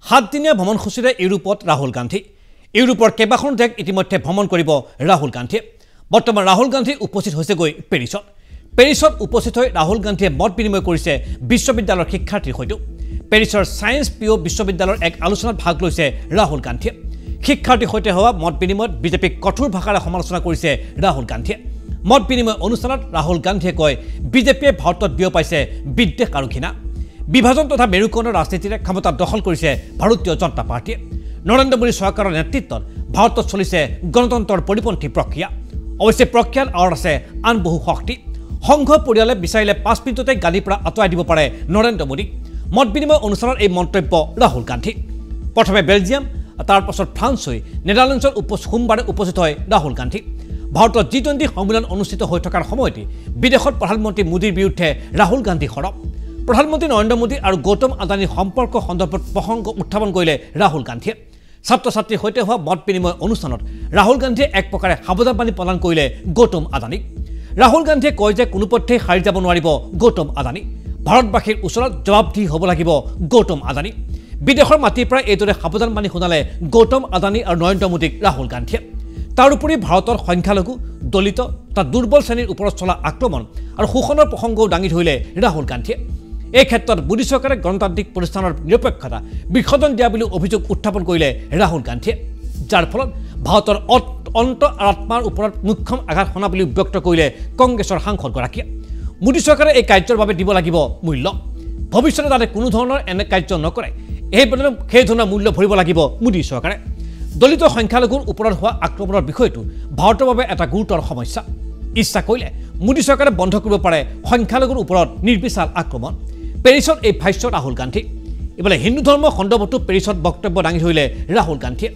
সাতদিনীয়া ভ্ৰমণসূচীৰে ইউৰোপত ৰাহুল গান্ধী ইউৰোপৰ কেইবাখন দেশ ইতিমধ্যে ভ্ৰমণ কৰিব ৰাহুল গান্ধীয়ে বৰ্তমান ৰাহুল গান্ধী উপস্থিত হৈছেগৈ পেৰিছত উপস্থিত হৈ ৰাহুল গান্ধীয়ে মত বিনিময় কৰিছে বিশ্ববিদ্যালয়ৰ শিক্ষাৰ্থীৰ সৈতে পেৰিছৰ সায়েন্স পিও বিশ্ববিদ্যালয়ৰ এক আলোচনাত ভাগ লৈছে ৰাহুল গান্ধীয়ে শিক্ষাৰ্থীৰ সৈতে হোৱা মত বিনিময়ত বিজেপিক কঠোৰ ভাষাৰে সমালোচনা কৰিছে ৰাহুল গান্ধীয়ে মত বিনিময় অনুষ্ঠানত ৰাহুল গান্ধীয়ে কয় বিজেপিয়ে ভাৰতত বিয়পাইছে বিদ্বেষ আৰু ঘৃণা বিভাজন তথা মেৰুকৰণৰ ৰাজনীতিৰে ক্ষমতা দখল কৰিছে ভাৰতীয় জনতা পাৰ্টিয়ে নৰেন্দ্ৰ মোদী চৰকাৰৰ নেতৃত্বত ভাৰতত চলিছে গণতন্ত্ৰৰ পৰিপন্থী প্ৰক্ৰিয়া অৱশ্যে প্ৰক্ৰিয়াৰ আঁৰত আছে আন বহু শক্তি সংঘ পৰিয়ালে বিচাৰিলে 5 মিনিটতে গাড়ীৰ পৰা আঁতৰাই দিব পাৰে নৰেন্দ্ৰ মোদী মত বিনিময় অনুষ্ঠানত এই মন্তব্য ৰাহুল গান্ধী প্ৰথমে বেলজিয়াম তাৰ পাছত ফ্ৰান্স হৈ নেদাৰলেণ্ডছৰ সোমবাৰে উপস্থিত হয় ৰাহুল গান্ধী ভাৰতৰ G20 সন্মিলন অনুষ্ঠিত হৈ থকাৰ সময়তে বিদেশত প্ৰধানমন্ত্ৰী মোদীৰ বিৰুদ্ধে ৰাহুল গান্ধী সৰব প্ৰধানমন্ত্ৰী নৰেন্দ্ৰ মোদী আৰু গৌতম আদানীৰ সম্পৰ্ক সন্দৰ্ভত প্ৰসংগ উত্থাপন কৰিলে ৰাহুল গান্ধীয়ে ছাত্ৰ-ছাত্ৰীৰ সৈতে হোৱা মত বিনিময় অনুষ্ঠানত ৰাহুল গান্ধীয়ে এক প্ৰকাৰে সাৱধানবাণী প্ৰদান কৰিলে গৌতম আদানীক ৰাহুল গান্ধীয়ে কয় যে কোনো পথেই হাৰি যাব নোৱাৰিব গৌতম আদানী ভাৰতবাসীৰ ওচৰত জবাবদিহি হ'ব লাগিব গৌতম আদানী বিদেশৰ মাটিৰ পৰা এইদৰে সাৱধানবাণী শুনালে গৌতম আদানী আৰু নৰেন্দ্ৰ মোদীক ৰাহুল গান্ধীয়ে তাৰোপৰি ভাৰতৰ সংখ্যালঘু দলিত তথা দুৰ্বল শ্ৰেণীৰ ওপৰত চলা আক্ৰমণ আৰু শোষণৰ প্ৰসংগও দাঙি ধৰিলে ৰাহুল গান্ধীয়ে এই ক্ষেত্ৰত মোদী চৰকাৰে গণতান্ত্ৰিক প্ৰতিষ্ঠানৰ নিৰপেক্ষতা বিসৰ্জন দিয়া বুলি অভিযোগ উত্থাপন কৰিলে ৰাহুল গান্ধীয়ে যাৰ ফলত ভাৰতৰ আত্মাৰ ওপৰত মুখ্যম আঘাত সনা বুলি ব্যক্ত কৰিলে কংগ্ৰেছৰ সাংসদগৰাকীয়ে মোদী চৰকাৰে এই কাৰ্যৰ বাবে দিব লাগিব মূল্য ভৱিষ্যতে যাতে কোনো ধৰণৰ এনে কাৰ্য নকৰে সেই ধৰণৰ মূল্য ভৰিব লাগিব মোদী চৰকাৰে দলিত সংখ্যালঘুৰ ওপৰত হোৱা আক্ৰমণৰ বিষয়টো ভাৰতৰ বাবে এটা গুৰুতৰ সমস্যা ইচ্ছা কৰিলে মোদী চৰকাৰে বন্ধ কৰিব পাৰে সংখ্যালঘুৰ ওপৰত নিৰ্বিচাৰ আক্ৰমণ পেৰিছত এই ভাষ্য ৰাহুল গান্ধী ইফালে হিন্দু ধৰ্ম খণ্ডবটো পেৰিছত বক্তব্য দাঙি ধৰিলে ৰাহুল গান্ধীয়ে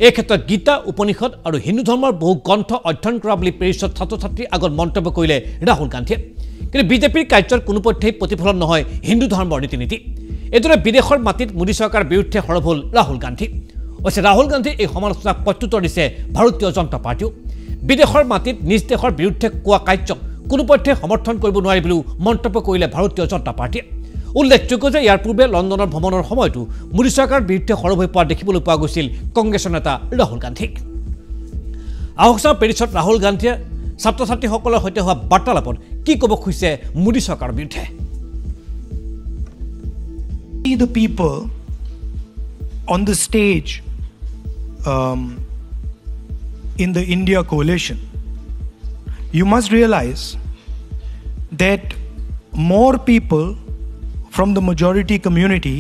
এই ক্ষেত্ৰত গীতা উপনিষদ আৰু হিন্দু ধৰ্মৰ বহু গ্ৰন্থ অধ্যয়ন কৰা বুলি পেৰিছত ছাত্ৰ-ছাত্ৰীৰ আগত মন্তব্য কৰিলে ৰাহুল গান্ধীয়ে কিন্তু বিজেপিৰ কাৰ্যৰ কোনো পথেই প্ৰতিফলন নহয় হিন্দু ধৰ্মৰ ৰীতি-নীতি এইদৰে বিদেশৰ মাটিত মোদী চৰকাৰৰ বিৰুদ্ধে সৰব হ'ল ৰাহুল গান্ধী অৱশ্যে ৰাহুল গান্ধী এই সমালোচনাক প্ৰত্যুত্তৰ দিছে ভাৰতীয় জনতা পাৰ্টিও বিদেশৰ মাটিত নিজ দেশৰ বিৰুদ্ধে কোৱা কাৰ্যক কোনো পথে সমৰ্থন কৰিব নোৱাৰি বুলিও মন্তব্য কৰিলে ভাৰতীয় জনতা পাৰ্টিয়ে উল্লেখযোগ্য যে ইয়াৰ পূৰ্বে লণ্ডনৰ ভ্ৰমণৰ সময়তো মোদী চৰকাৰৰ বিৰুদ্ধে সৰব হৈ পৰা দেখিবলৈ পোৱা গৈছিল কংগ্ৰেছৰ নেতা ৰাহুল গান্ধীক আহকচা পেৰিছত ৰাহুল গান্ধীয়ে ছাত্ৰ-ছাত্ৰীসকলৰ সৈতে হোৱা বাৰ্তালাপত কি ক'ব খুজিছে মোদী চৰকাৰৰ বিৰুদ্ধে The people on the stage in the India coalition, you must realize that more people from the majority community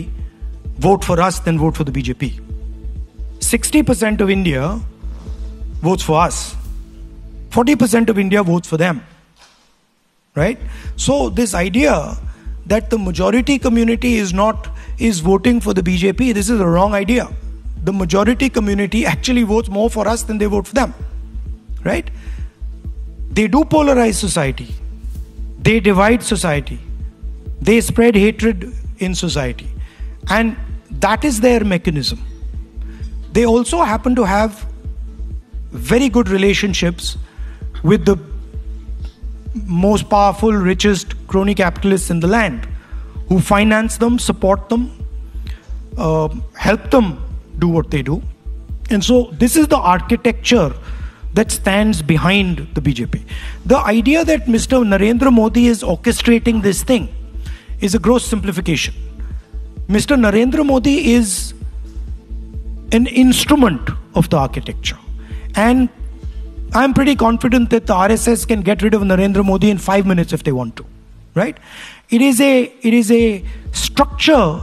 vote for us than vote for the BJP. 60% of India votes for us. 40% of India votes for them. Right? So this idea that the majority community is voting for the BJP, this is a wrong idea. The majority community actually votes more for us than they vote for them. Right? They do polarize society. They divide society. They spread hatred in society. And that is their mechanism. They also happen to have very good relationships with the most powerful, richest crony capitalists in the land who finance them, support them, help them do what they do. And so this is the architecture that stands behind the BJP. The idea that Mr. Narendra Modi is orchestrating this thing is a gross simplification. Mr. Narendra Modi is an instrument of the architecture. And I'm pretty confident that the RSS can get rid of Narendra Modi in 5 minutes if they want to. Right? It is a structure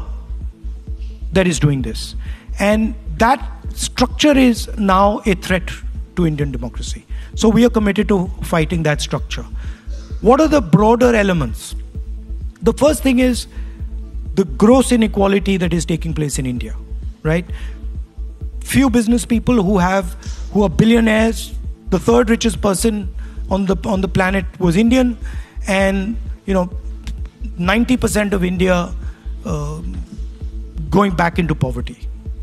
that is doing this. And that structure is now a threat to Indian democracy. So we are committed to fighting that structure. What are the broader elements? The first thing is the gross inequality that is taking place in India, right? Few business people who are billionaires. The third richest person on the planet was Indian, and 90% of India going back into poverty,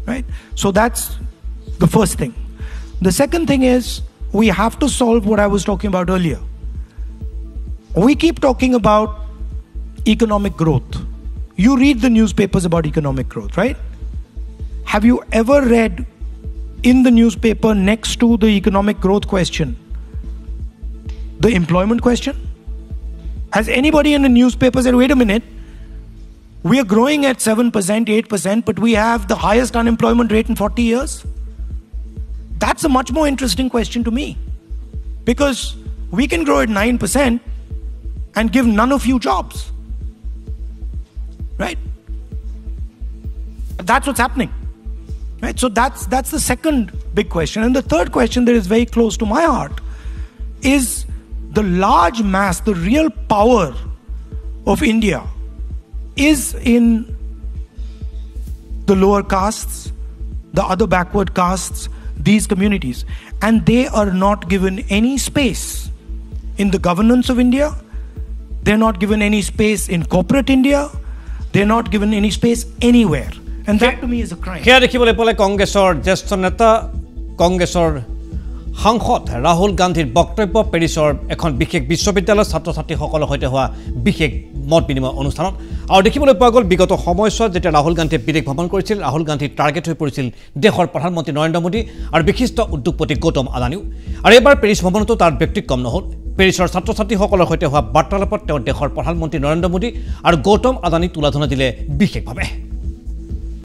right? So that's the first thing. The second thing is we have to solve what I was talking about earlier. We keep talking about economic growth. You read the newspapers about economic growth, right? have you ever read in the newspaper next to the economic growth question, the employment question? Has anybody in the newspaper said, wait a minute, we are growing at 7%, 8%, but we have the highest unemployment rate in 40 years? That's a much more interesting question to me. Because we can grow at 9% and give none of you jobs. Right? That's what's happening. Right? So that's the second big question. And the third question that is very close to my heart is the large mass, the real power of India is in the lower castes, the other backward castes, these communities. And they are not given any space in the governance of India. They're not given any space in corporate India. They're not given any space anywhere. And that to me is a crime. Here দেখিবলৈ পালে কংগ্ৰেছৰ জ্যেষ্ঠ নেতা কংগ্ৰেছৰ সাংসদ ৰাহুল গান্ধীৰ বক্তব্য পেৰিছৰ এখন বিশেষ বিশ্ববিদ্যালয়ৰ ছাত্ৰ ছাত্ৰীসকলৰ সৈতে হোৱা বিশেষ মত বিনিময় অনুষ্ঠানত আৰু দেখিবলৈ পোৱা গ'ল বিগত সময়ছোৱাত যেতিয়া ৰাহুল গান্ধীয়ে বিদেশ ভ্ৰমণ কৰিছিল ৰাহুল গান্ধীৰ টাৰ্গেট হৈ পৰিছিল দেশৰ প্ৰধানমন্ত্ৰী নৰেন্দ্ৰ মোদী আৰু বিশিষ্ট উদ্যোগপতি গৌতম আদানীও আৰু এবাৰ পেৰিছ ভ্ৰমণতো তাৰ ব্যক্তিক্ৰম নহ'ল পেৰিছৰ ছাত্ৰ ছাত্ৰীসকলৰ সৈতে হোৱা বাৰ্তালাপত তেওঁ দেশৰ প্ৰধানমন্ত্ৰী নৰেন্দ্ৰ মোদী আৰু গৌতম আদানীক তুলাধনা দিলে বিশেষভাৱে